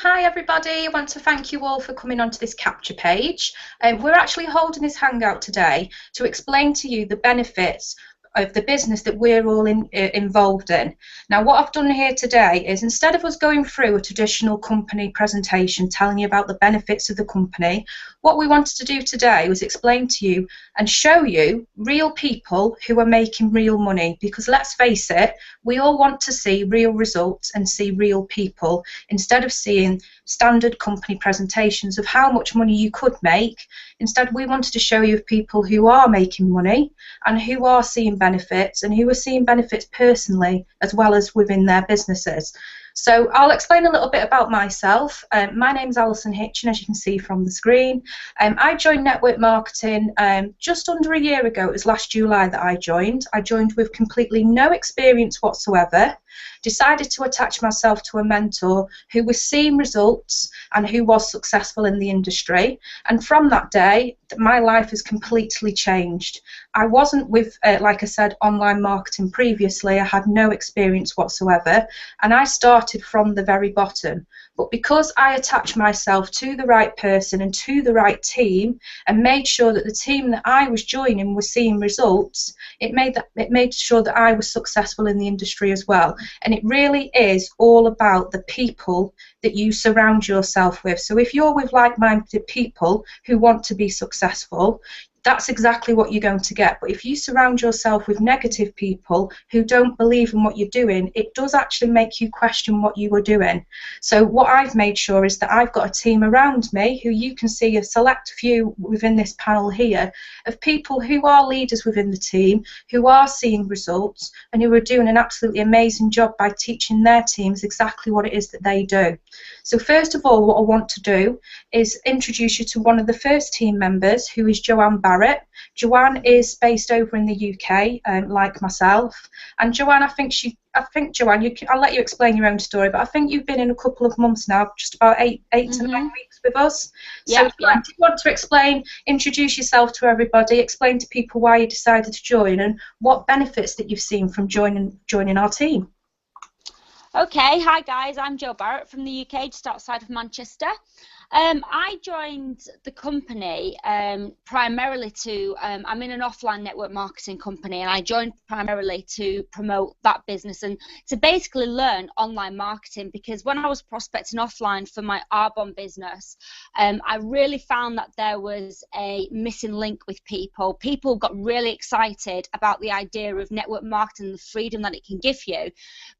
Hi everybody, I want to thank you all for coming onto this capture page. We're actually holding this hangout today to explain to you the benefits of the business that we're all involved in. Now what I've done here today is, instead of us going through a traditional company presentation telling you about the benefits of the company, what we wanted to do today was explain to you and show you real people who are making real money, because let's face it, we all want to see real results and see real people instead of seeing standard company presentations of how much money you could make. Instead, we wanted to show you people who are making money and who are seeing benefits, and who are seeing benefits personally as well as within their businesses. So I'll explain a little bit about myself. My name's Alison Hitchin, as you can see from the screen. I joined network marketing just under a year ago. It was last July that I joined. I joined with completely no experience whatsoever. Decided to attach myself to a mentor who was seeing results and who was successful in the industry, and from that day my life has completely changed. I wasn't with like I said, online marketing previously. I had no experience whatsoever, and I started from the very bottom. But because I attached myself to the right person and to the right team, and made sure that the team that I was joining was seeing results, it made sure that I was successful in the industry as well. And it really is all about the people that you surround yourself with. So if you're with like-minded people who want to be successful, that's exactly what you're going to get. But if you surround yourself with negative people who don't believe in what you're doing, it does actually make you question what you are doing. So what I've made sure is that I've got a team around me, who you can see a select few within this panel here, of people who are leaders within the team, who are seeing results, and who are doing an absolutely amazing job by teaching their teams exactly what it is that they do. So first of all, what I want to do is introduce you to one of the first team members, who is Joanne Barrett. Joanne is based over in the UK, like myself. And Joanne, I think Joanne, I'll let you explain your own story, but I think you've been in a couple of months now, just about eight to 9 weeks with us. So Joanne, do you want to introduce yourself to everybody, explain to people why you decided to join and what benefits that you've seen from joining our team? Okay, hi guys, I'm Jo Barrett from the UK, just outside of Manchester. I joined the company primarily to, I'm in an offline network marketing company, and I joined primarily to promote that business and to basically learn online marketing, because when I was prospecting offline for my Arbonne business, I really found that there was a missing link with people. People got really excited about the idea of network marketing and the freedom that it can give you,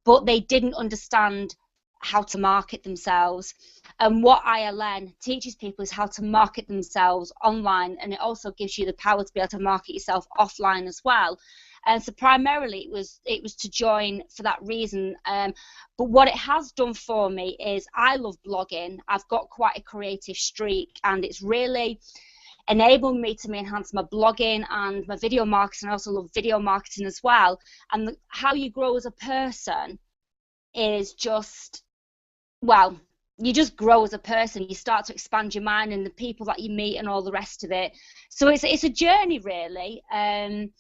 but they didn't understand how to market themselves. And what ILN teaches people is how to market themselves online, and it also gives you the power to be able to market yourself offline as well. And so primarily it was to join for that reason. But what it has done for me is, I love blogging. I've got quite a creative streak, and it's really enabled me to enhance my blogging and my video marketing. I also love video marketing as well. And how you grow as a person is just, well, you just grow as a person. You start to expand your mind and the people that you meet and all the rest of it. So it's a journey really, and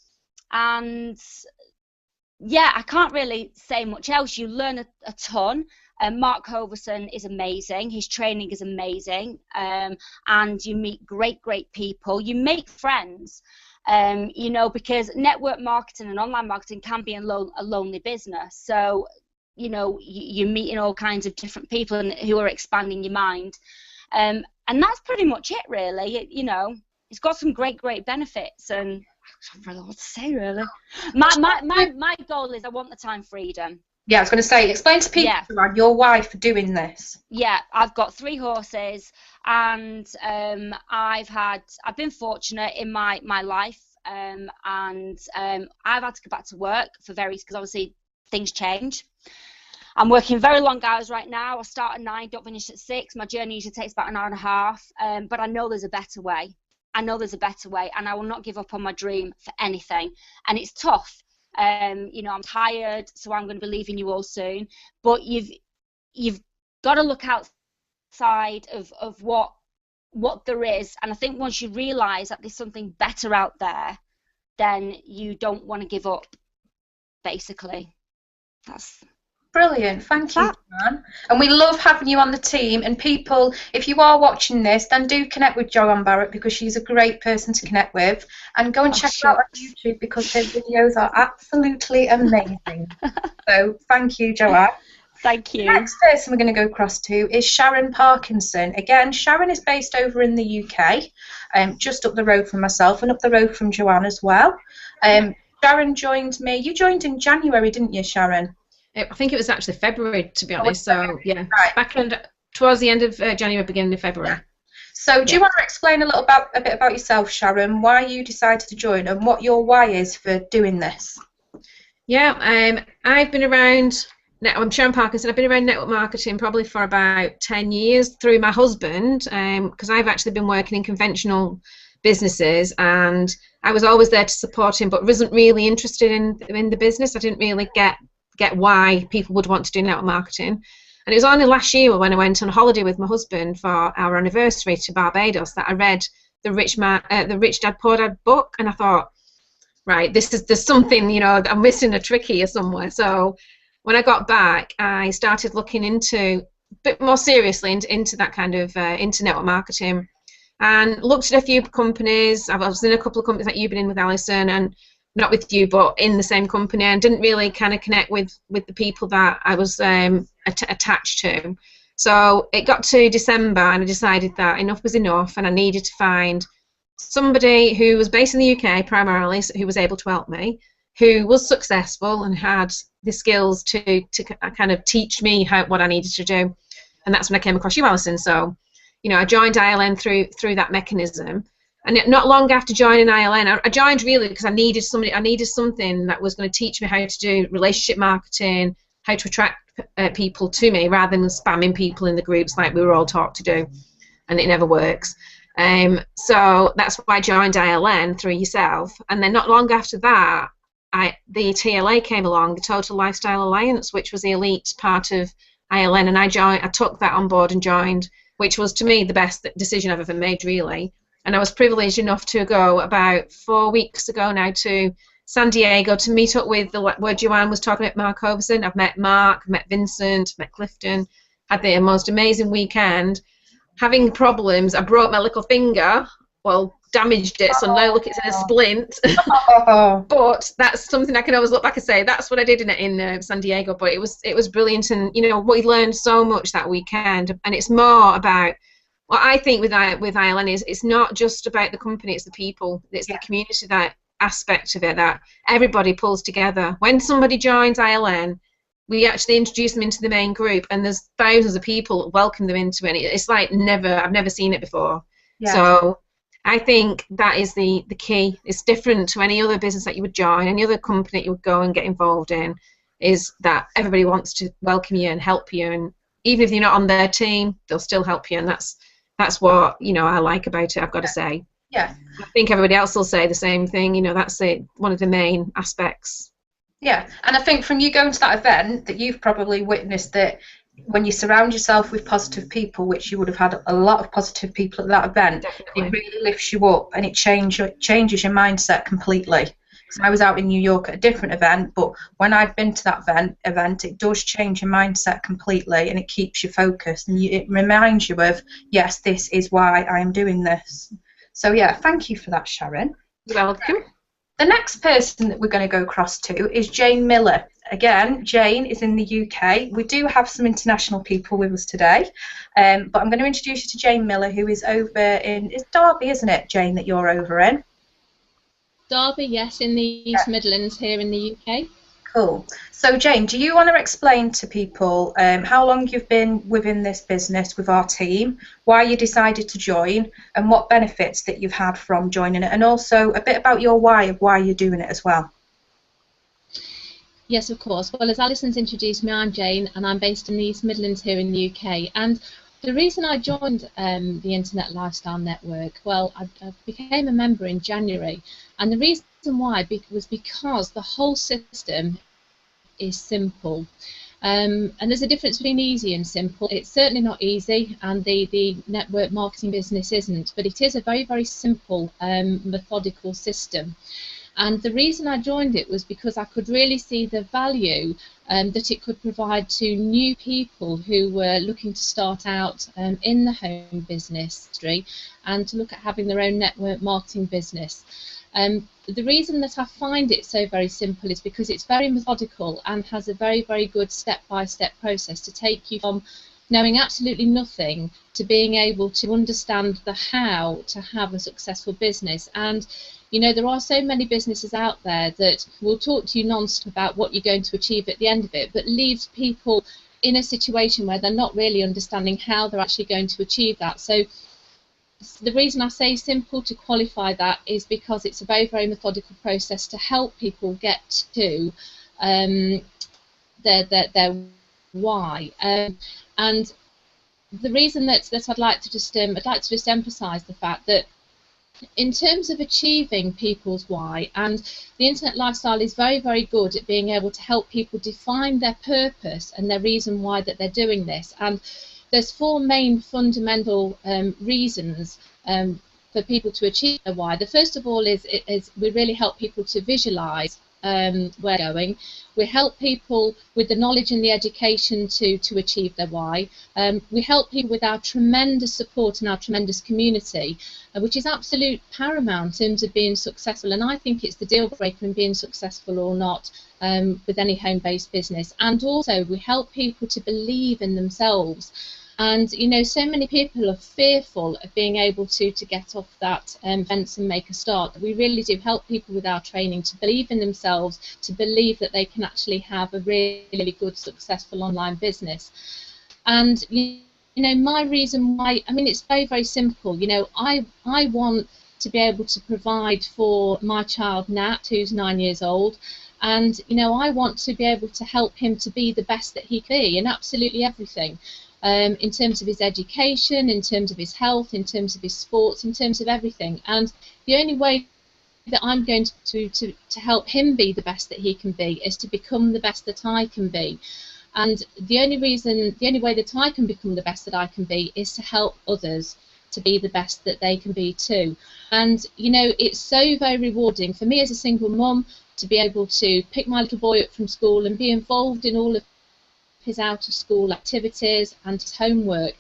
yeah, I can't really say much else. You learn a ton. Mark Hoverson is amazing. His training is amazing, and you meet great people. You make friends. You know, because network marketing and online marketing can be a lonely business. So you know, you're meeting all kinds of different people who are expanding your mind, and that's pretty much it really. You know, it's got some great benefits, and I don't really know what to say really. My goal is, I want the time freedom. Yeah, I was going to say, explain to people, Joanne, your why for doing this. Yeah, I've got 3 horses, and I've been fortunate in my life, and I've had to go back to work for various, because obviously things change. I'm working very long hours right now. I start at 9, don't finish at 6. My journey usually takes about an hour and a half, but I know there's a better way. I know there's a better way, and I will not give up on my dream for anything. And it's tough. You know, I'm tired, so I'm going to be leaving you all soon. But you've got to look outside of what there is. And I think once you realise that there's something better out there, then you don't want to give up, basically. Brilliant, thank you, Joanne. And we love having you on the team. And people, if you are watching this, then do connect with Joanne Barrett because she's a great person to connect with. And go and check her out on YouTube because her videos are absolutely amazing. So thank you, Joanne. Thank you. The next person we're going to go across to is Sharon Parkinson. Again, Sharon is based over in the UK, just up the road from myself and up the road from Joanne as well. Sharon joined me. You joined in January, didn't you, Sharon? I think it was actually February, to be honest. So yeah, right. Back towards the end of January, beginning of February. Yeah. So do you want to explain a bit about yourself, Sharon? Why you decided to join and what your why is for doing this? Yeah, I've been around. I'm Sharon Parkinson. I've been around network marketing probably for about 10 years through my husband, because I've actually been working in conventional businesses, and I was always there to support him, but wasn't really interested in the business. I didn't really get why people would want to do network marketing. And it was only last year when I went on holiday with my husband for our anniversary to Barbados that I read the Rich Dad Poor Dad book, and I thought, right, there's something, you know, I'm missing a trick here somewhere. So when I got back, I started looking into a bit more seriously into that kind of into network marketing, and looked at a few companies. I was in a couple of companies that you've been in with Alison, and not with you, but in the same company, and didn't really kind of connect with the people that I was attached to. So it got to December, and I decided that enough was enough, and I needed to find somebody who was based in the UK primarily, who was able to help me, who was successful and had the skills to kind of teach me what I needed to do. And that's when I came across you, Alison. So, you know, I joined ILN through that mechanism. And not long after joining ILN, I joined really because I needed something that was going to teach me how to do relationship marketing, how to attract people to me rather than spamming people in the groups like we were all taught to do, and it never works. So that's why I joined ILN through yourself. And then not long after that, the TLA came along, the Total Lifestyle Alliance, which was the elite part of ILN, and I took that on board and joined, which was to me the best decision I've ever made, really. And I was privileged enough to go about 4 weeks ago now to San Diego to meet up with where Joanne was talking about, Mark Overson. I've met Mark, met Vincent, met Clifton, had the most amazing weekend. Having problems, I broke my little finger, well, damaged it, so now look, it's in a splint. But that's something I can always look back and say, that's what I did in San Diego. But it was brilliant, and you know, we learned so much that weekend, and it's more about, what I think with ILN is, it's not just about the company, it's the people, it's the community, that aspect of it, that everybody pulls together. When somebody joins ILN, we actually introduce them into the main group, and there's thousands of people welcome them into it. It's like I've never seen it before. Yeah. So I think that is the key. It's different to any other business that you would join, any other company that you would go and get involved in, is that everybody wants to welcome you and help you, and even if you're not on their team, they'll still help you, and that's what, you know, I like about it, I've got to say. Yeah. I think everybody else will say the same thing, you know, that's one of the main aspects. Yeah, and I think from you going to that event, that you've probably witnessed that when you surround yourself with positive people, which you would have had a lot of positive people at that event, definitely, it really lifts you up, and it changes your mindset completely. So I was out in New York at a different event, but when I've been to that event, it does change your mindset completely, and it keeps you focused, and it reminds you of, yes, this is why I am doing this. So yeah, thank you for that, Sharon. You're welcome. The next person that we're going to go across to is Jane Miller. Again, Jane is in the UK. We do have some international people with us today, but I'm going to introduce you to Jane Miller, who is over in, it's Derby, isn't it, Jane, that you're over in? Derby, yes, in the East Midlands here in the UK. Cool. So Jane, do you want to explain to people how long you've been within this business with our team, why you decided to join, and what benefits that you've had from joining it, and also a bit about your why of why you're doing it as well? Yes, of course. Well, as Alison's introduced me, I'm Jane, and I'm based in the East Midlands here in the UK. And the reason I joined the Internet Lifestyle Network, well, I became a member in January, and the reason why was because the whole system is simple. And there's a difference between easy and simple. It's certainly not easy, and the network marketing business isn't, but it is a very, very simple, methodical system. And the reason I joined it was because I could really see the value that it could provide to new people who were looking to start out in the home business industry and to look at having their own network marketing business. The reason that I find it so very simple is because it's very methodical and has a very, very good step-by-step process to take you from knowing absolutely nothing to being able to understand the how to have a successful business. And you know, there are so many businesses out there that will talk to you non-stop about what you're going to achieve at the end of it, but leaves people in a situation where they're not really understanding how they're actually going to achieve that. So the reason I say simple to qualify that is because it's a very, very methodical process to help people get to their why. And the reason that I'd like to just emphasise the fact that in terms of achieving people's why, and the internet lifestyle is very, very good at being able to help people define their purpose and their reason why that they're doing this. And there's four main fundamental reasons for people to achieve their why. The first of all is we really help people to visualise where they're going. We help people with the knowledge and the education to achieve their why. We help people with our tremendous support and our tremendous community, which is absolute paramount in terms of being successful. And I think it's the deal breaker in being successful or not with any home-based business. And also we help people to believe in themselves. And you know, so many people are fearful of being able to get off that fence and make a start. We really do help people with our training to believe in themselves, to believe that they can actually have a really, really good, successful online business. And you know, my reason why, I mean, it's very, very simple. You know, I want to be able to provide for my child Nat, who's 9 years old. And you know, I want to be able to help him to be the best that he can be in absolutely everything. In terms of his education, in terms of his health, in terms of his sports, in terms of everything. And the only way that I'm going to help him be the best that he can be is to become the best that I can be. And the only way that I can become the best that I can be is to help others to be the best that they can be too. And you know, it's so very rewarding for me as a single mum to be able to pick my little boy up from school and be involved in all of his out of school activities and his homework.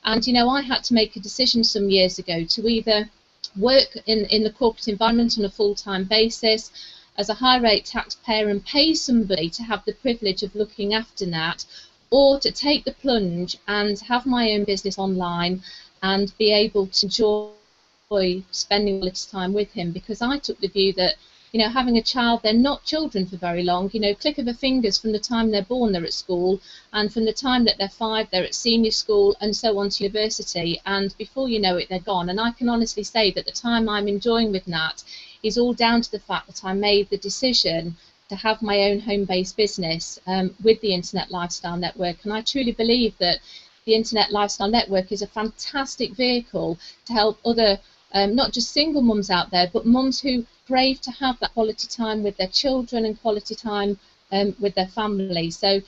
And you know, I had to make a decision some years ago to either work in the corporate environment on a full-time basis as a high rate taxpayer and pay somebody to have the privilege of looking after Nat, or to take the plunge and have my own business online and be able to enjoy spending all its time with him. Because I took the view that, you know, having a child, they're not children for very long. You know, click of a fingers, from the time they're born, they're at school, and from the time that they're 5, they're at senior school, and so on to university. And before you know it, they're gone. And I can honestly say that the time I'm enjoying with Nat is all down to the fact that I made the decision to have my own home-based business with the Internet Lifestyle Network. And I truly believe that the Internet Lifestyle Network is a fantastic vehicle to help other not just single mums out there, but mums who crave to have that quality time with their children and quality time with their family. So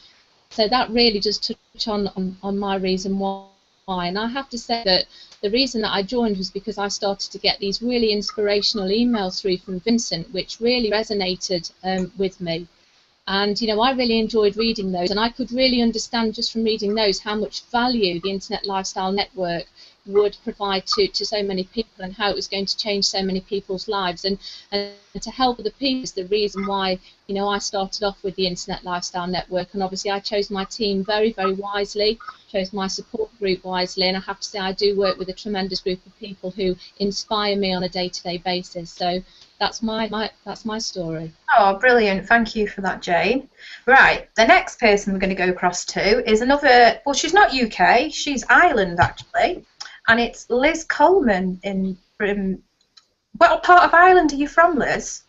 that really does touch on my reason why. And I have to say that the reason that I joined was because I started to get these really inspirational emails through from Vincent, which really resonated with me. And you know, I really enjoyed reading those, and I could really understand just from reading those how much value the Internet Lifestyle Network would provide to so many people, and how it was going to change so many people's lives, and to help other people is the reason why, you know, I started off with the Internet Lifestyle Network. And obviously I chose my team very, very wisely, chose my support group wisely, and I have to say I do work with a tremendous group of people who inspire me on a day-to-day basis. So that's my story. Oh, brilliant. Thank you for that, Jane. Right, the next person we're going to go across to is another, well, she's not UK, she's Ireland actually, and it's Liz Coleman in, what part of Ireland are you from, Liz?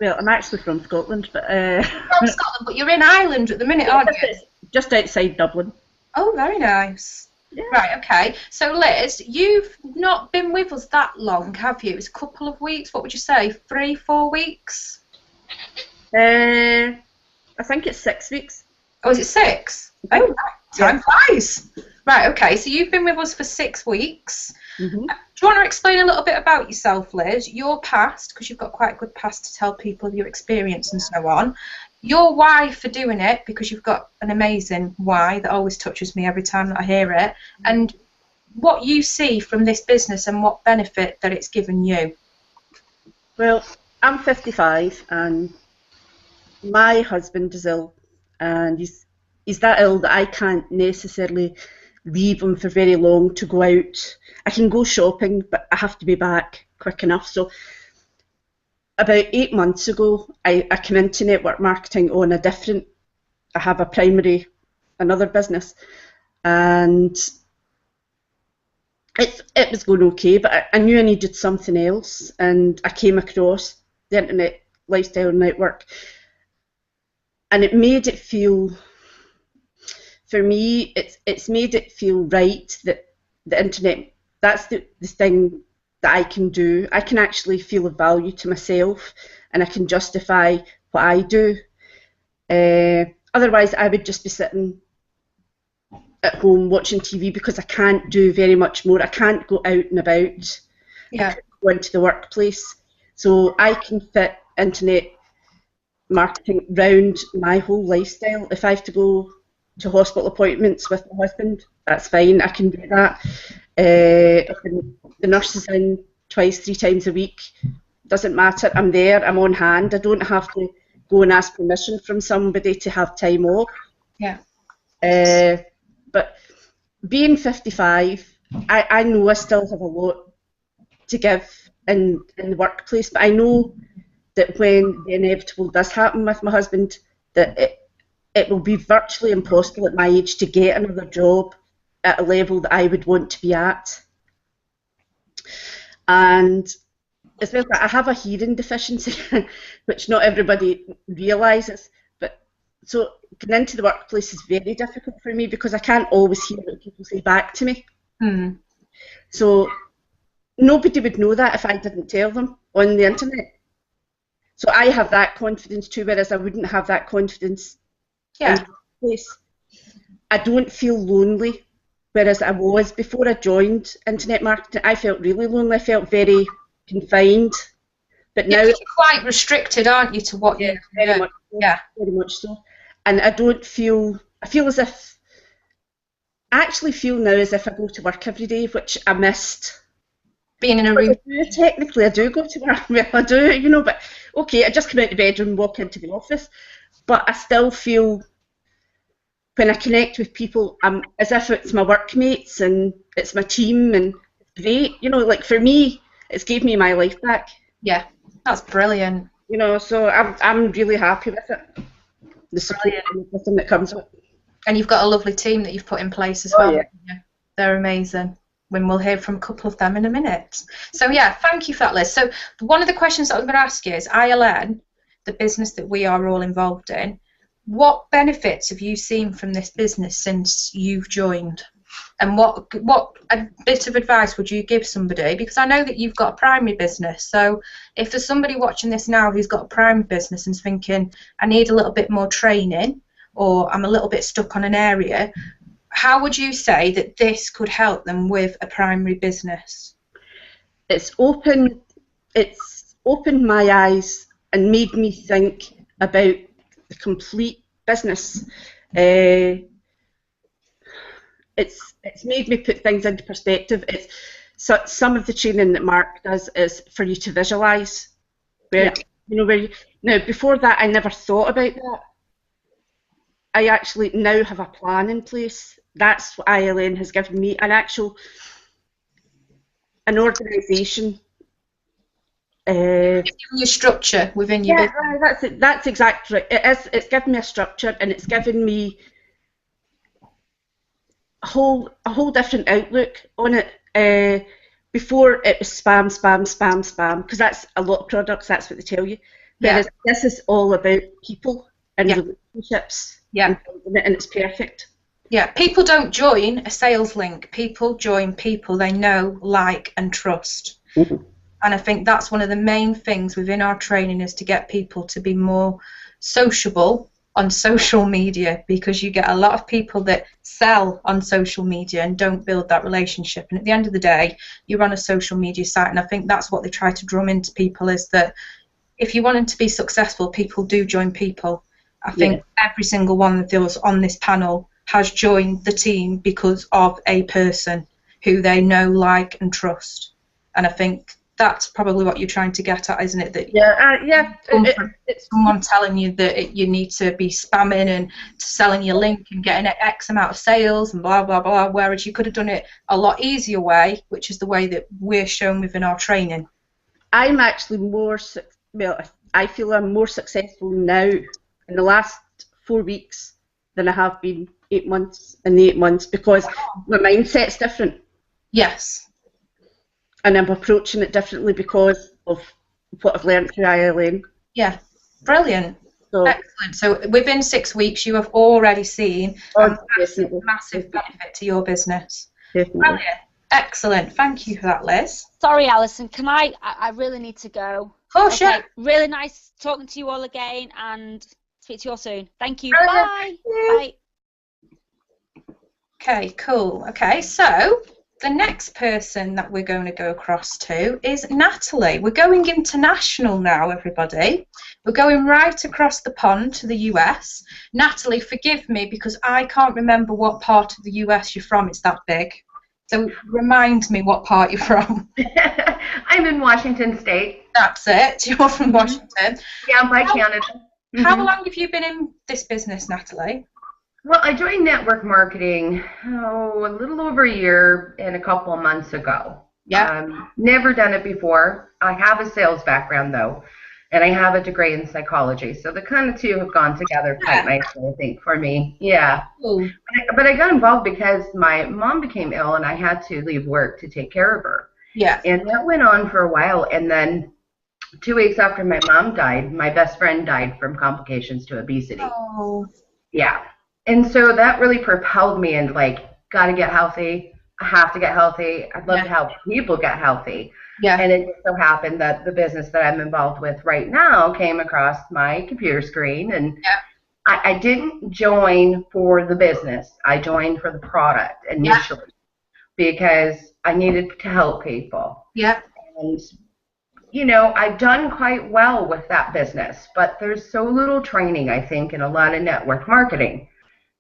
Well, I'm actually from Scotland, but From Scotland, but you're in Ireland at the minute, aren't you? Just outside Dublin. Oh, very nice. Yeah. Right, okay. So, Liz, you've not been with us that long, have you? It's a couple of weeks. What would you say, 3-4 weeks? I think it's 6 weeks. Oh, is it 6? Oh, time flies. Right, okay. So you've been with us for 6 weeks. Mm-hmm. Do you want to explain a little bit about yourself, Liz? Your past, because you've got quite a good past to tell people your experience and so on. Your why for doing it, because you've got an amazing why that always touches me every time that I hear it, and what you see from this business and what benefit that it's given you. Well, I'm 55 and my husband is ill, and he's that ill that I can't necessarily leave him for very long to go out. I can go shopping, but I have to be back quick enough. So about 8 months ago, I came into network marketing on I have another business, and it was going okay, but I knew I needed something else, and I came across the Internet Lifestyle Network, and it made it feel, for me, it's made it feel right that the internet, that's the thing that I can do. I can actually feel of value to myself, and I can justify what I do. Otherwise, I would just be sitting at home watching TV, because I can't do very much more. I can't go out and about. Yeah. I can't go into the workplace. So I can fit internet marketing round my whole lifestyle. If I have to go to hospital appointments with my husband, that's fine. I can do that. If the nurse is in 2-3 times a week, doesn't matter. I'm there. I'm on hand. I don't have to go and ask permission from somebody to have time off. Yeah. But being 55, I know I still have a lot to give in the workplace, but I know that when the inevitable does happen with my husband, that it will be virtually impossible at my age to get another job at a level that I would want to be at. And as well, I have a hearing deficiency, which not everybody realises. But so getting into the workplace is very difficult for me, because I can't always hear what people say back to me. Mm. So nobody would know that if I didn't tell them on the internet. So I have that confidence too, whereas I wouldn't have that confidence in the workplace. I don't feel lonely, whereas I was before I joined internet marketing. I felt really lonely. I felt very confined. But now you're quite restricted, aren't you, to what you very do? much so, Yeah. very much so. And I feel as if, I actually feel now as if I go to work every day, which I missed. Being in a room. Technically, I do go to work. Well, I do, but okay, I just come out of the bedroom and walk into the office. But I still feel, when I connect with people, I'm as if it's my workmates and it's my team, and it's great. Like for me, it's gave me my life back. Yeah, that's brilliant. So I'm really happy with it. The support and everything that comes with it. And you've got a lovely team that you've put in place as well. Yeah. They're amazing. When we'll hear from a couple of them in a minute. So yeah, thank you for that, Liz. So one of the questions that I'm going to ask you is, ILN, the business that we are all involved in, what benefits have you seen from this business since you've joined? And what a bit of advice would you give somebody? Because I know that you've got a primary business. So if there's somebody watching this now who's got a primary business and is thinking, I need a little bit more training, or I'm a little bit stuck on an area, how would you say that this could help them with a primary business? It's opened my eyes and made me think about the complete business. It's made me put things into perspective. Some of the training that Mark does is for you to visualise. Now before that, I never thought about that. I actually now have a plan in place. That's what ILN has given me, an organisation. It's giving you structure within your business. That's exactly right. It's given me a structure, and it's given me a whole different outlook on it. Before it was spam, because that's a lot of products. That's what they tell you. Whereas this is all about people and relationships. Yeah, and it's perfect. Yeah, people don't join a sales link. People join people they know, like, and trust. Mm-hmm. And I think that's one of the main things within our training, is to get people to be more sociable on social media, because you get a lot of people that sell on social media and don't build that relationship. And at the end of the day, you're on a social media site, and I think that's what they try to drum into people, is that if you want them to be successful, people do join people. I think every single one of those on this panel has joined the team because of a person who they know, like, and trust. And I think that's probably what you're trying to get at, isn't it? That it's someone telling you that you need to be spamming and selling your link and getting X amount of sales and blah, blah, blah, whereas you could have done it a lot easier way, which is the way that we're shown within our training. I'm actually I feel I'm more successful now in the last 4 weeks than I have been 8 months in the 8 months, because my mindset's different. Yes. And I'm approaching it differently because of what I've learned through ILM. Yeah, brilliant. So, excellent. So within 6 weeks, you have already seen a massive benefit to your business. Definitely. Brilliant. Excellent. Thank you for that, Liz. Sorry, Alison. Can I really need to go. Oh, okay. Sure. Really nice talking to you all again, and speak to you all soon. Thank you. Brilliant. Bye. Thank you. Bye. Okay, cool. Okay, so the next person that we're going to go across to is Natalie. We're going international now, everybody. We're going right across the pond to the US. Natalie, forgive me because I can't remember what part of the US you're from. It's that big. So remind me what part you're from. I'm in Washington State. That's it. You're from Washington. Yeah, by Canada. How long have you been in this business, Natalie? Well, I joined network marketing a little over a year and a couple of months ago. Yeah. Never done it before. I have a sales background, though, and I have a degree in psychology. So the kind of two have gone together quite nicely, I think, for me. Yeah. Ooh. But I got involved because my mom became ill, and I had to leave work to take care of her. Yeah. And that went on for a while, and then 2 weeks after my mom died, my best friend died from complications to obesity. Oh. Yeah. And so that really propelled me into, like, got to get healthy. I have to get healthy. I'd love to help people get healthy. Yeah. And it just so happened that the business that I'm involved with right now came across my computer screen. And I didn't join for the business. I joined for the product initially because I needed to help people. Yeah. And, you know, I've done quite well with that business, but there's so little training, I think, in a lot of network marketing.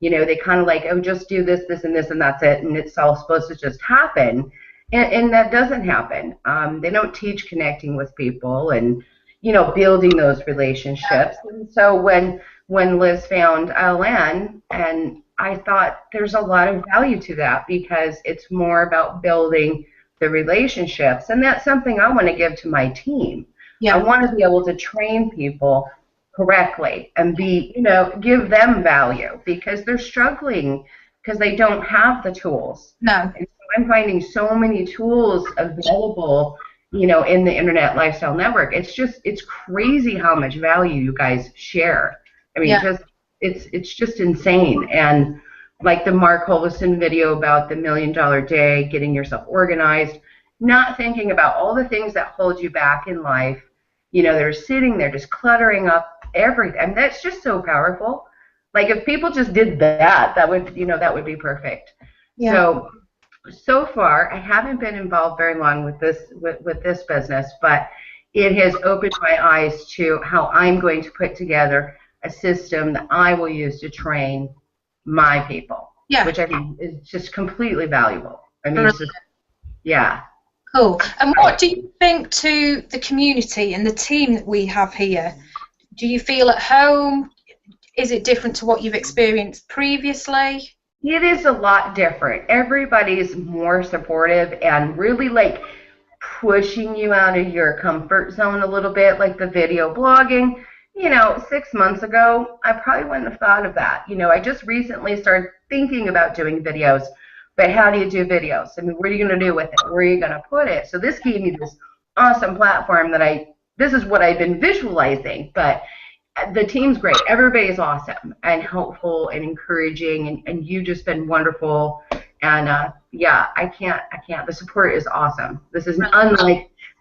You know, they kind of like, oh, just do this, this, and this, and that's it, and it's all supposed to just happen. And that doesn't happen. They don't teach connecting with people and, you know, building those relationships. And so when Liz found ILN, and I thought there's a lot of value to that because it's more about building the relationships. And that's something I want to give to my team. Yeah. I want to be able to train people correctly and be, you know, give them value because they're struggling because they don't have the tools. No. And so I'm finding so many tools available, you know, in the Internet Lifestyle Network. It's crazy how much value you guys share. I mean, it's just insane. And like the Mark Holvison video about the $1 Million Day, getting yourself organized, not thinking about all the things that hold you back in life. You know, they're sitting there just cluttering up everything. And that's just so powerful. Like if people just did that, that would, you know, that would be perfect. Yeah. So far, I haven't been involved very long with this business, but it has opened my eyes to how I'm going to put together a system that I will use to train my people. Yeah. Which I think is just completely valuable. I mean, it's just, yeah. Cool. And what do you think to the community and the team that we have here? Do you feel at home? Is it different to what you've experienced previously? It is a lot different. Everybody's more supportive and really like pushing you out of your comfort zone a little bit, like the video blogging. You know, 6 months ago, I probably wouldn't have thought of that. You know, I just recently started thinking about doing videos, but how do you do videos? I mean, what are you going to do with it? Where are you going to put it? So this gave me this awesome platform that this is what I've been visualizing, but the team's great. Everybody's awesome and helpful and encouraging, and you've just been wonderful. And yeah, I can't. The support is awesome. This is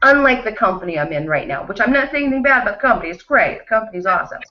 unlike the company I'm in right now, which I'm not saying anything bad about the company. It's great. The company's awesome.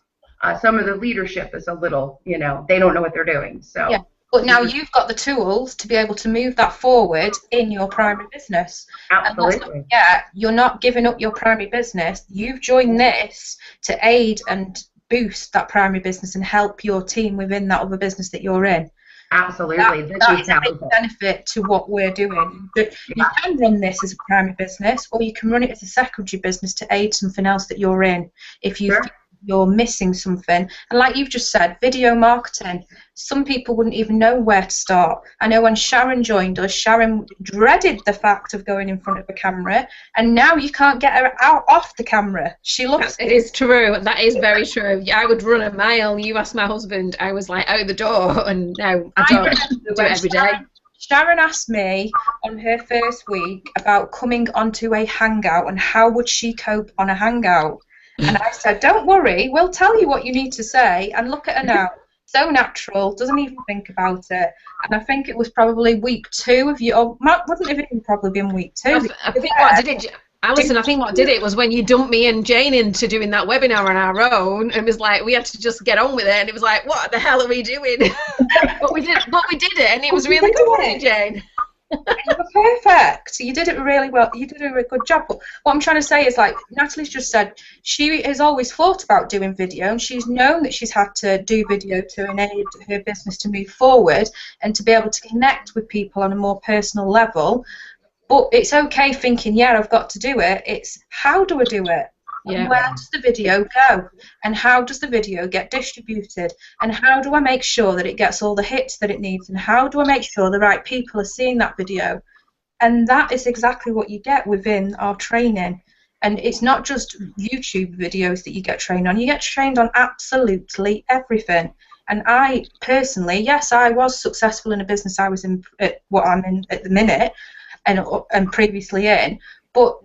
Some of the leadership is a little, you know, they don't know what they're doing. So. Yeah. But now you've got the tools to be able to move that forward in your primary business. Absolutely. Yeah, you're not giving up your primary business. You've joined this to aid and boost that primary business and help your team within that other business that you're in. Absolutely. That is a big benefit to what we're doing. But you can run this as a primary business, or you can run it as a secondary business to aid something else that you're in. If you're missing something, and like you've just said, video marketing, some people wouldn't even know where to start. I know when Sharon joined us, Sharon dreaded the fact of going in front of a camera, and now you can't get her out off the camera. She loves it. It is true. That is very true. I would run a mile. You asked my husband, I was like out the door, and now I don't do it every day. Sharon asked me on her first week about coming onto a hangout and how would she cope on a hangout. And I said, don't worry, we'll tell you what you need to say. And look at her now, so natural, doesn't even think about it. And I think it was probably week 2 of you, or wouldn't have even probably been week 2. I think what did it, Alison, I think what did it was when you dumped me and Jane into doing that webinar on our own, and it was like we had to just get on with it, and it was like, what the hell are we doing? but we did it, and it was really good, wasn't it, Jane? You were perfect. You did it really well. You did a really good job. But what I'm trying to say is, like Natalie's just said, she has always thought about doing video, and she's known that she's had to do video to enable her business to move forward and to be able to connect with people on a more personal level. But it's okay thinking, yeah, I've got to do it. It's how do I do it? Yeah. Where does the video go? And how does the video get distributed? And how do I make sure that it gets all the hits that it needs? And how do I make sure the right people are seeing that video? And that is exactly what you get within our training. And it's not just YouTube videos that you get trained on. You get trained on absolutely everything. And I personally, yes, I was successful in a business I was in, what I'm in at the minute, and previously in, but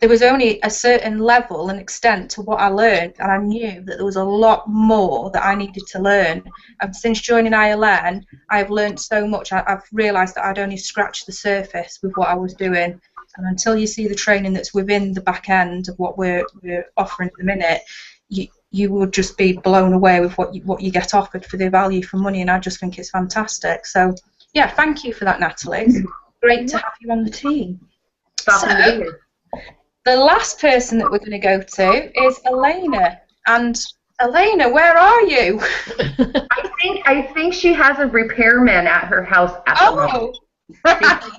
there was only a certain level and extent to what I learned, and I knew that there was a lot more that I needed to learn. And since joining ILN, I've learned so much. I've realised that I'd only scratched the surface with what I was doing. And until you see the training that's within the back end of what we're offering at the minute, you would just be blown away with what you get offered for the value for money. And I just think it's fantastic. So yeah, thank you for that, Natalie. It's great to have you on the team. So, the last person that we're going to go to is Elena. And Elena, where are you? I think she has a repairman at her house at the moment.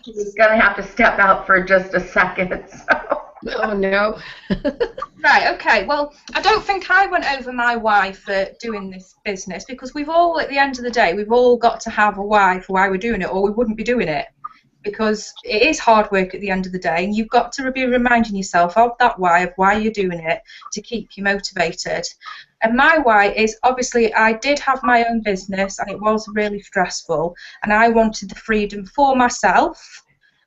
She's going to have to step out for just a second. So. Oh, no. Right, okay. Well, I don't think I went over my why for doing this business, because we've all, at the end of the day, we've all got to have a why for why we're doing it, or we wouldn't be doing it. Because it is hard work at the end of the day, and you've got to be reminding yourself of that why, of why you're doing it, to keep you motivated. And my why is, obviously, I did have my own business, and it was really stressful, and I wanted the freedom for myself,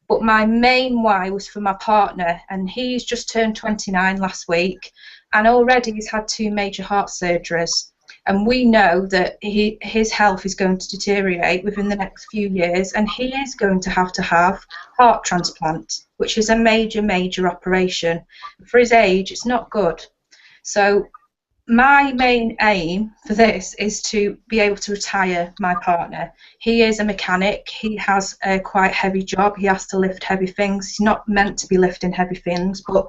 but my main why was for my partner, and he's just turned 29 last week, and already he's had 2 major heart surgeries. And we know that his health is going to deteriorate within the next few years, and he is going to have heart transplant, which is a major, major operation. For his age, it's not good. So my main aim for this is to be able to retire my partner. He is a mechanic. He has a quite heavy job. He has to lift heavy things. He's not meant to be lifting heavy things, but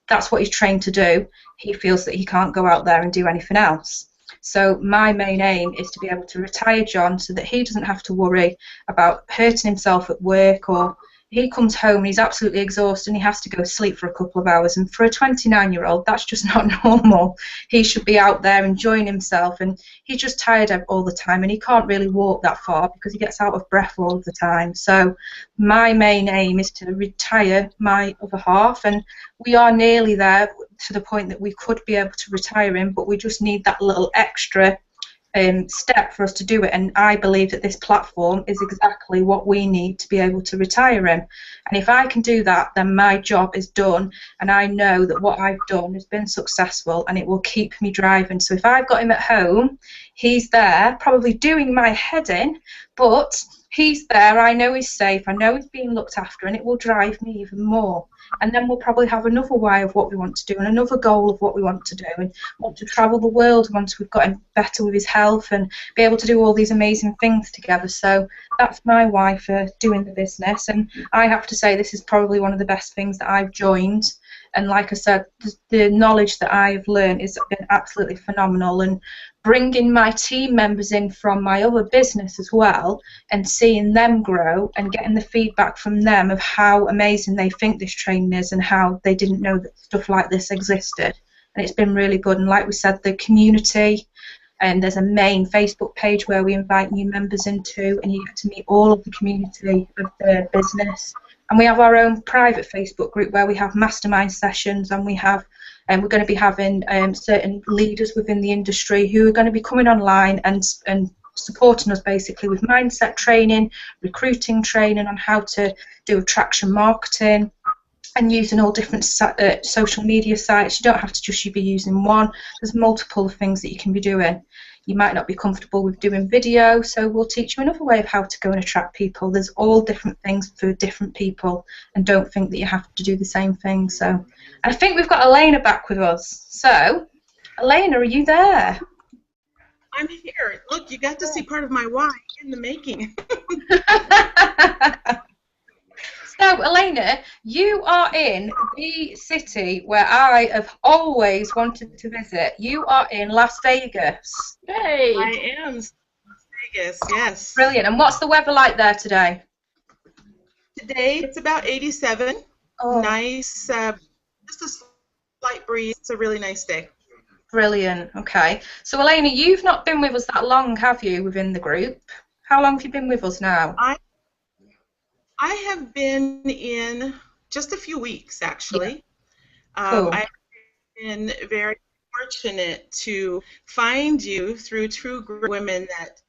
that's what he's trained to do. He feels that he can't go out there and do anything else. So my main aim is to be able to retire John so that he doesn't have to worry about hurting himself at work, or he comes home and he's absolutely exhausted and he has to go sleep for a couple of hours. And for a 29-year-old, that's just not normal. He should be out there enjoying himself, and he's just tired all the time, and he can't really walk that far because he gets out of breath all of the time. So my main aim is to retire my other half, and we are nearly there to the point that we could be able to retire him, but we just need that little extra step for us to do it. And I believe that this platform is exactly what we need to be able to retire him. And if I can do that, then my job is done, and I know that what I've done has been successful, and it will keep me driving. So if I've got him at home, he's there probably doing my head in, but he's there, I know he's safe, I know he's being looked after, and it will drive me even more. and then we'll probably have another why of what we want to do and another goal of what we want to do, and want to travel the world once we've gotten better with his health and be able to do all these amazing things together. So that's my why for doing the business, and I have to say this is probably one of the best things that I've joined. And like I said, the knowledge that I've learned has been absolutely phenomenal, and bringing my team members in from my other business as well and seeing them grow and getting the feedback from them of how amazing they think this training is and how they didn't know that stuff like this existed. And it's been really good. And like we said, the community, and there's a main Facebook page where we invite new members into, and you get to meet all of the community of the business. And we have our own private Facebook group where we have mastermind sessions, and we're going to be having certain leaders within the industry who are going to be coming online and supporting us basically with mindset training, recruiting training on how to do attraction marketing, and using all different social media sites. You don't have to just be using one. There's multiple things that you can be doing. You might not be comfortable with doing video, so we'll teach you another way of how to go and attract people. There's all different things for different people, and don't think that you have to do the same thing. So I think we've got Elena back with us. So Elena, are you there? I'm here. Look, you got to see part of my why in the making. So, Elena, you are in the city where I have always wanted to visit. You are in Las Vegas. Hey! I am Las Vegas, yes. Brilliant. And what's the weather like there today? Today, it's about 87. Oh. Nice, just a slight breeze. It's a really nice day. Brilliant. Okay. So, Elena, you've not been with us that long, have you, within the group? How long have you been with us now? I have been in just a few weeks, actually. Yeah. Cool. I've been very fortunate to find you through True Women that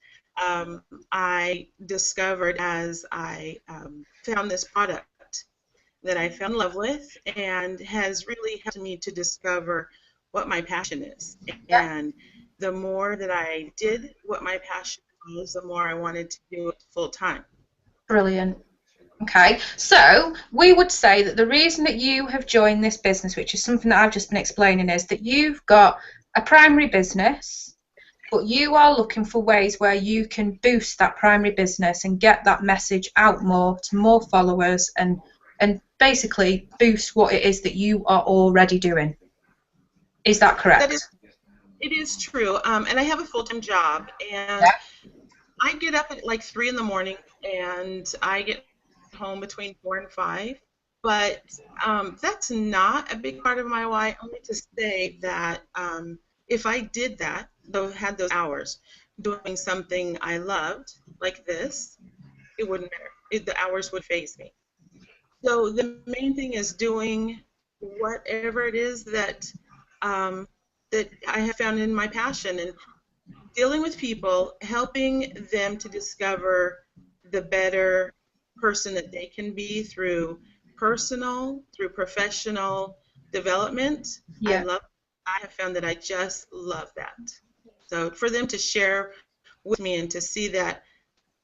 I discovered as I found this product that I fell in love with, and has really helped me to discover what my passion is. Yeah. And the more that I did what my passion was, the more I wanted to do it full time. Brilliant. Okay, so we would say that the reason that you have joined this business, which is something that I've just been explaining, is that you've got a primary business, but you are looking for ways where you can boost that primary business and get that message out more to more followers, and basically boost what it is that you are already doing. Is that correct? It is true, and I have a full-time job, and I get up at like 3 in the morning, and I get home between 4 and 5, but that's not a big part of my why, only to say that if I did that, had those hours doing something I loved, like this, it wouldn't matter. The hours would faze me. So the main thing is doing whatever it is that that I have found in my passion, and dealing with people, helping them to discover the better person that they can be through personal, through professional development. Yeah. I have found that I just love that. So for them to share with me and to see that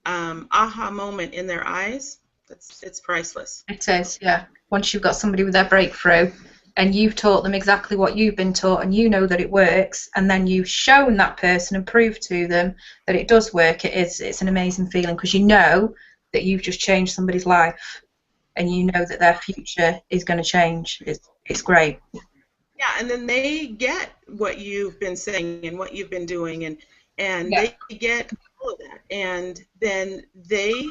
aha moment in their eyes, it's priceless. It is, yeah. Once you've got somebody with their breakthrough and you've taught them exactly what you've been taught and you know that it works, and then you've shown that person and proved to them that it does work, it's an amazing feeling, because you know that you've just changed somebody's life, and you know that their future is going to change. It's great. Yeah, and then they get what you've been saying and what you've been doing, and Yeah. they get all of that, and then they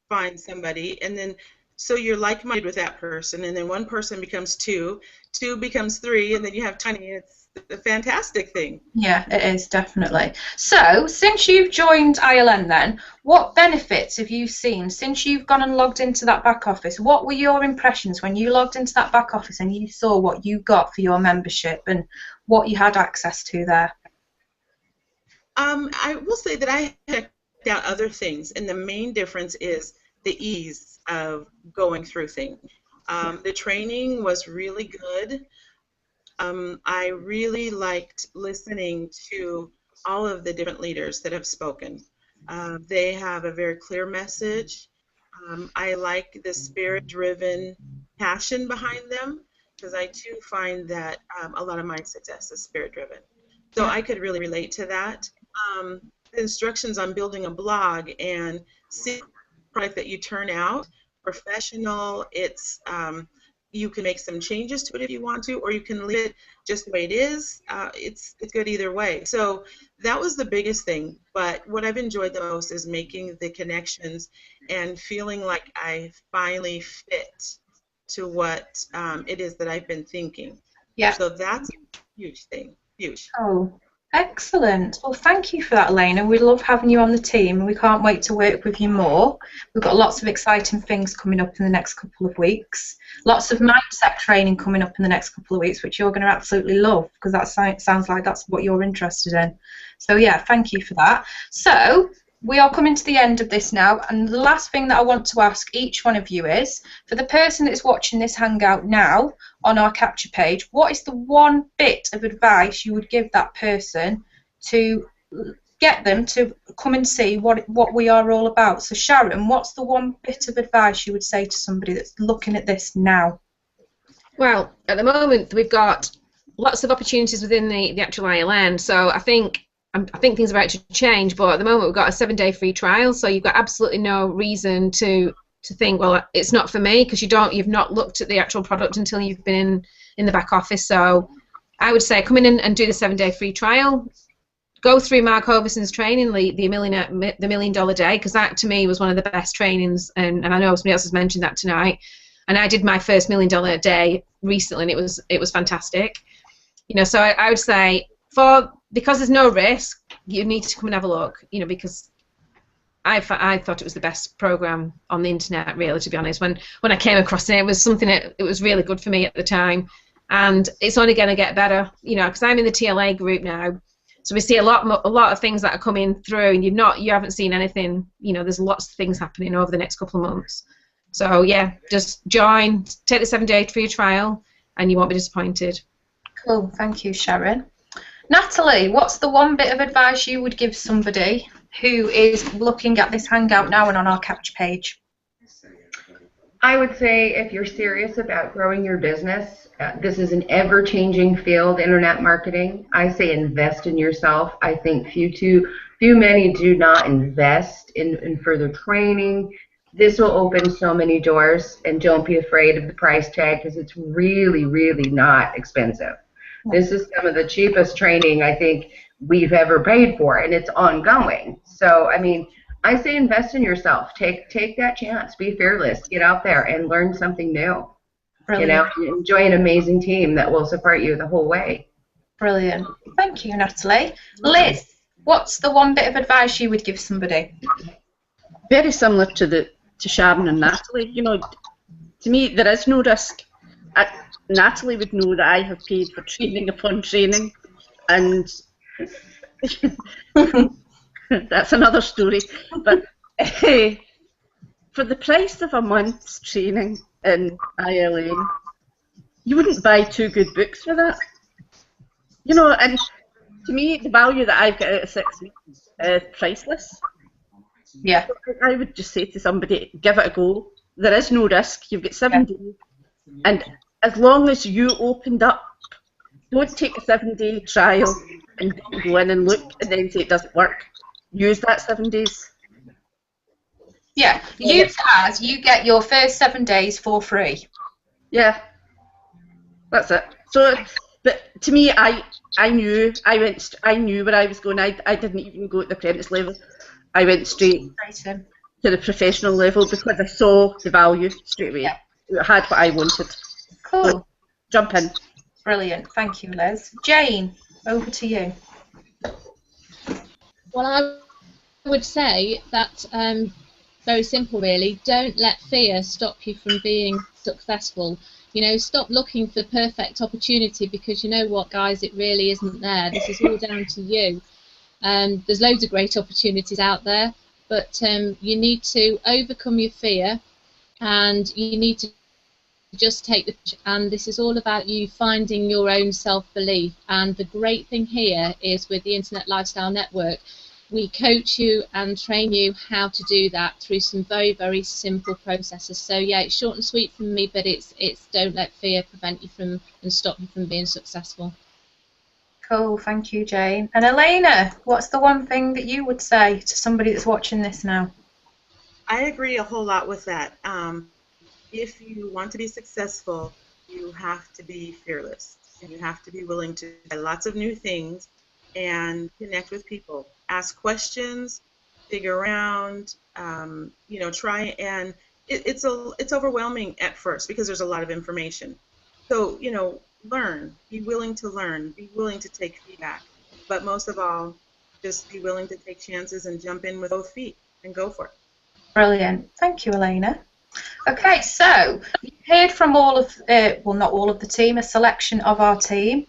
find somebody, and then so you're like-minded with that person, and then one person becomes two becomes 3, and then you have 20. It's a fantastic thing. Yeah, it is, definitely. So, since you've joined ILN then, what benefits have you seen since you've gone and logged into that back office? What were your impressions when you logged into that back office and you saw what you got for your membership and what you had access to there? I will say that I checked out other things, and the main difference is the ease of going through things. The training was really good. I really liked listening to all of the different leaders that have spoken. They have a very clear message. I like the spirit-driven passion behind them, because I too find that a lot of my success is spirit-driven. So I could really relate to that. The instructions on building a blog and seeing the product that you turn out, professional, it's you can make some changes to it if you want to, or you can leave it just the way it is. It's good either way. So that was the biggest thing. But what I've enjoyed the most is making the connections and feeling like I finally fit to what it is that I've been thinking. Yeah. So that's a huge thing. Huge. Oh, excellent. Well, thank you for that, Elena. We love having you on the team, and we can't wait to work with you more. We've got lots of exciting things coming up in the next couple of weeks. Lots of mindset training coming up in the next couple of weeks, which you're going to absolutely love, because that sounds like that's what you're interested in. So, yeah, thank you for that. So, we are coming to the end of this now, and the last thing that I want to ask each one of you is, for the person that's watching this Hangout now on our capture page, what is the one bit of advice you would give that person to get them to come and see what we are all about? So Sharon, what's the one bit of advice you would say to somebody that's looking at this now? Well, at the moment we've got lots of opportunities within the actual ILN, so I think things are about to change, but at the moment we've got a 7-day free trial, so you've got absolutely no reason to think, well, it's not for me, because you've not looked at the actual product until you've been in the back office. So I would say come in and do the 7-day free trial. Go through Mark Hoverson's training, the $1 million day, because that to me was one of the best trainings, and I know somebody else has mentioned that tonight. And I did my first $1 million day recently, and it was fantastic. You know, so I would say because there's no risk, you need to come and have a look. You know, because I thought it was the best program on the internet, really, to be honest. When I came across it, it was something that it was really good for me at the time, and it's only going to get better. You know, because I'm in the TLA group now, so we see a lot of things that are coming through, and you haven't seen anything. You know, there's lots of things happening over the next couple of months. So yeah, just join, take the 7-day free trial, and you won't be disappointed. Cool, thank you, Sharon. Natalie, what's the one bit of advice you would give somebody who is looking at this Hangout now and on our capture page? I would say if you're serious about growing your business, this is an ever-changing field, internet marketing. I say invest in yourself. I think many do not invest in further training. This will open so many doors, and don't be afraid of the price tag, because it's really, really not expensive. This is some of the cheapest training I think we've ever paid for, and it's ongoing. So, I mean, I say invest in yourself. Take that chance. Be fearless. Get out there and learn something new. Brilliant. You know, enjoy an amazing team that will support you the whole way. Brilliant. Thank you, Natalie. Liz, what's the one bit of advice you would give somebody? Very similar to Sharon and Natalie. You know, to me, there is no risk. Natalie would know that I have paid for training upon training, and that's another story. But for the price of a month's training in ILN, you wouldn't buy 2 good books for that. You know, and to me, the value that I've got out of 6 weeks is priceless. Yeah. I would just say to somebody, give it a go. There is no risk. You've got 7 days, and as long as you opened up, don't take a 7-day trial and go in and look and then say it doesn't work. Use that 7 days. Yeah, use it as you get your first 7 days for free. Yeah, that's it. So, but to me, I knew where I was going. I didn't even go at the apprentice level. I went straight to the professional level because I saw the value straight away. Yeah. It had what I wanted. Cool. So, jump in. Brilliant. Thank you, Liz. Jane, over to you. Well, I would say that very simple, really. Don't let fear stop you from being successful. You know, stop looking for the perfect opportunity, because you know what, guys, it really isn't there. This is all down to you. There's loads of great opportunities out there, but you need to overcome your fear, and you need to just take the, and this is all about you finding your own self-belief. And the great thing here is with the Internet Lifestyle Network, we coach you and train you how to do that through some very, very simple processes. So yeah, it's short and sweet from me, but it's don't let fear prevent you from and stop you from being successful. Cool, thank you, Jane. And Elena, what's the one thing that you would say to somebody that's watching this now? I agree a whole lot with that. If you want to be successful, you have to be fearless, and you have to be willing to try lots of new things and connect with people. Ask questions, dig around, you know, try, and it's overwhelming at first because there's a lot of information. So, you know, learn, be willing to learn, be willing to take feedback, but most of all, just be willing to take chances and jump in with both feet and go for it. Brilliant. Thank you, Elena. Okay, so you've heard from all of, well, not all of the team, a selection of our team.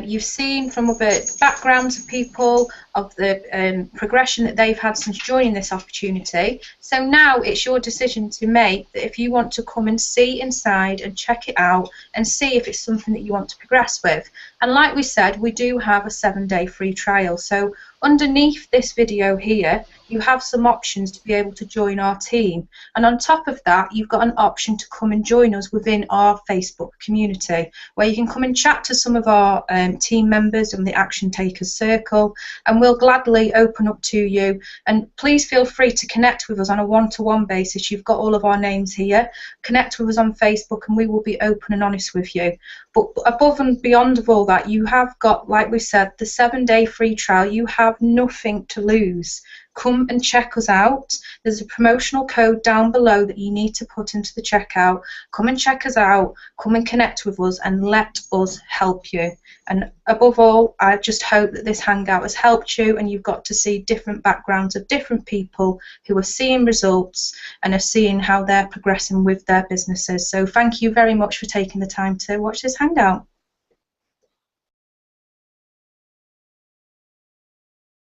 You've seen from other backgrounds of people, of the progression that they've had since joining this opportunity. So now it's your decision to make that if you want to come and see inside and check it out and see if it's something that you want to progress with. And like we said, we do have a 7-day free trial. So underneath this video here, you have some options to be able to join our team. And on top of that, you've got an option to come and join us within our Facebook community, where you can come and chat to some of our team members in the Action Takers Circle, and we'll gladly open up to you. And please feel free to connect with us on a one-to-one basis. You've got all of our names here. Connect with us on Facebook and we will be open and honest with you. But above and beyond of all that, you have got, like we said, the 7-day free trial. You have nothing to lose. Come and check us out. There's a promotional code down below that you need to put into the checkout. Come and check us out. Come and connect with us and let us help you. And above all, I just hope that this hangout has helped you and you've got to see different backgrounds of different people who are seeing results and are seeing how they're progressing with their businesses. So thank you very much for taking the time to watch this hangout.